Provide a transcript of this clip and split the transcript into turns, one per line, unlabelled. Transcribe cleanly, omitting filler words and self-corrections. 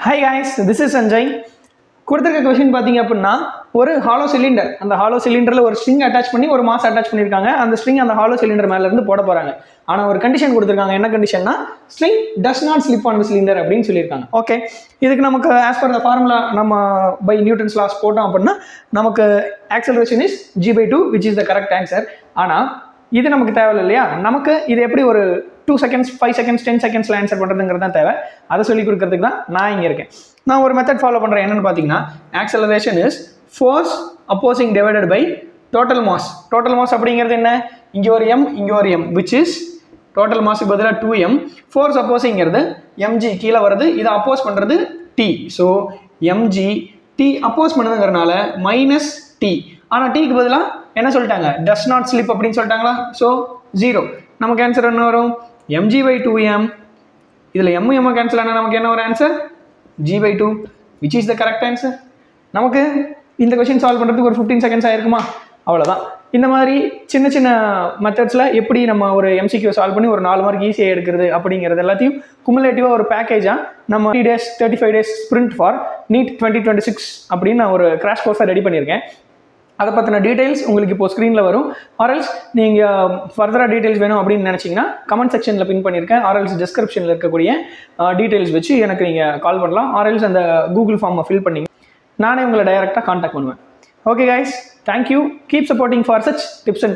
Hi guys, this is Sanjay. கொடுத்துருக்க question பார்த்தீங்க அப்படின்னா ஒரு ஹாலோ சிலிண்டர், அந்த ஹாலோ சிலிண்டரில் ஒரு ஸ்ட்ரிங் அட்டாச் பண்ணி ஒரு மாஸ் அட்டாச் பண்ணியிருக்காங்க. அந்த ஸ்ட்ரிங் அந்த ஹாலோ சிலிண்டர் மேலேருந்து போட போகிறாங்க. ஆனால் ஒரு கண்டிஷன் கொடுத்துருக்காங்க. என்ன கண்டிஷன்னா string does not slip on the cylinder அப்படின்னு சொல்லியிருக்காங்க. ஓகே, இதுக்கு நமக்கு ஆஸ் பர் த ஃபார்முலா நம்ம பை நியூட்டன்ஸ் லாஸ் போட்டோம் அப்படின்னா நமக்கு acceleration is g/2 which is the correct answer. ஆனால் இது நமக்கு தேவையில்லை இல்லையா? நமக்கு இது எப்படி ஒரு 2 seconds 5 seconds 10 secondsல ஆன்சர் பண்ணுறதுங்கிறது தான் தேவை. அதை சொல்லி கொடுக்கறதுக்கு தான் நான் இங்கே இருக்கேன். நான் ஒரு மெத்தட் ஃபாலோ பண்ணுறேன். என்னென்னு பார்த்தீங்கன்னா acceleration is force opposing divided by total mass. Total mass அப்படிங்கிறது என்ன? இங்கே ஒரு m இங்கே ஒரு m which is டோட்டல் மாஸுக்கு பதிலாக 2m. ஃபோர்ஸ் அப்போசிங்கிறது mg கீழே வருது, இதை அப்போஸ் பண்ணுறது t. ஸோ mg t அப்போஸ் பண்ணுதுங்கிறனால மைனஸ் t. ஆனால் டீக்கு பதிலாக என்ன சொல்லிட்டாங்க? டஸ் நாட் ஸ்லிப் அப்படின்னு சொல்லிட்டாங்களா? ஸோ 0. நமக்கு ஆன்சர் என்ன வரும்? mg/2m. இதில் m கேன்சல் ஆனால் நமக்கு என்ன ஒரு answer? g/2 which is the correct answer. நமக்கு இந்த கொஸ்டின் சால்வ் பண்ணுறதுக்கு ஒரு 15 seconds ஆயிருக்குமா? அவ்வளோதான். இந்த மாதிரி சின்ன சின்ன மெத்தட்ஸில் எப்படி நம்ம ஒரு MCQ சால்வ் பண்ணி ஒரு 4 மார்க் ஈஸியாக எடுக்கிறது அப்படிங்கிறது எல்லாத்தையும் குமுலேட்டிவாக ஒரு பேக்கேஜாக நம்ம 3 days 35 days sprint for NEET 2026 அப்படின்னு நான் ஒரு கிராஷ் கோர்ஸாக ரெடி பண்ணியிருக்கேன். அதை பற்றின டீட்டெயில்ஸ் உங்களுக்கு இப்போ ஸ்க்ரீனில் வரும். ஆர்எல்ஸ் நீங்கள் ஃபர்தராக டீட்டெயில்ஸ் வேணும் அப்படின்னு நினச்சிங்கன்னா கமெண்ட் செக்ஷனில் பின் பண்ணியிருக்கேன். ஆர்எல்ஸ் டிஸ்கிரிப்ஷனில் இருக்கக்கூடிய டீட்டெயில்ஸ் வச்சு எனக்கு நீங்கள் கால் பண்ணலாம். ஆர்எல்ஸ் அந்த கூகுள் ஃபார்மை ஃபில் பண்ணிங்க, நானே உங்களை டைரெக்டாக காண்டாக்ட் பண்ணுவேன். Okay guys, thank you. Keep supporting for such tips and tricks.